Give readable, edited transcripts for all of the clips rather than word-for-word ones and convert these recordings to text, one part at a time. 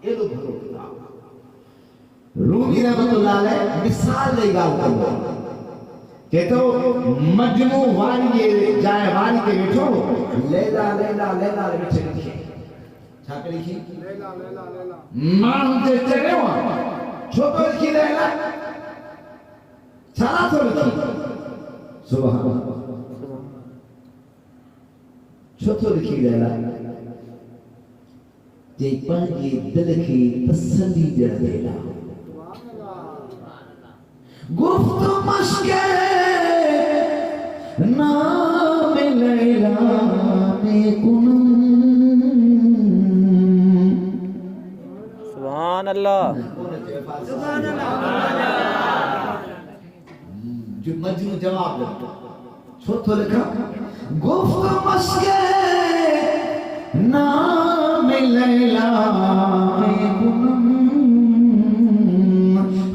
yellow भरो किताब रूमी रहमतुल्लाह अलैह मिसाल ले गाल कंदो कहतो मजमू वारी जाए वारी के बैठो लैला लैला लैला बैठे लिखे छा करे लिखी लैला लैला लैला मां जे चढ़ियो छो तो लिखी लैला छा तो लिखी सुभान अल्लाह छो तो लिखी लैला जे पंहिंजे दिल खे तसल्ली ॾियण लैला गुफ्त मश्के नाम लैला में कुनम सुभान अल्लाह सुभान अल्लाह जो मजनू जवाब देता छो तो लिखा गुफ्त मश्के नाम लैला में कुनम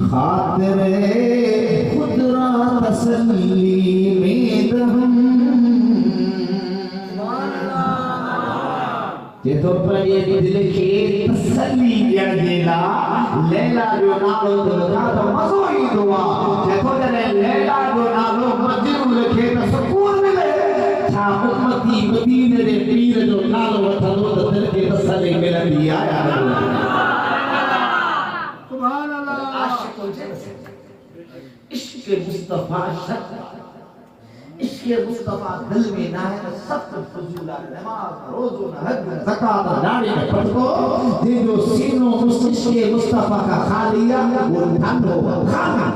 खातिर खुदरा तसल्ली में दहम जे तो पंहिंजे दिल खे तसल्ली ॾियण जे लाइ लैला जो नालो लिखा त मज़ो ईंदो आहे जेको जॾहिं लैला जो नालो मजनू लिखे त सुकून मिले छा उम्मती मदीने जे पीर जो नालो वठंदो त दिल खे तसल्ली मिलंदी आहे सुभान अल्लाह आशिक इश्क मुस्तफा शक इश्क मुस्तफा दिल में ना है तो सब कुछ फजूल है नमाज रोज़ो न हज न ज़कात न दाढ़ी न पटको जे जो सीनो इश्क मुस्तफा का खालिया वो ठंडो खाना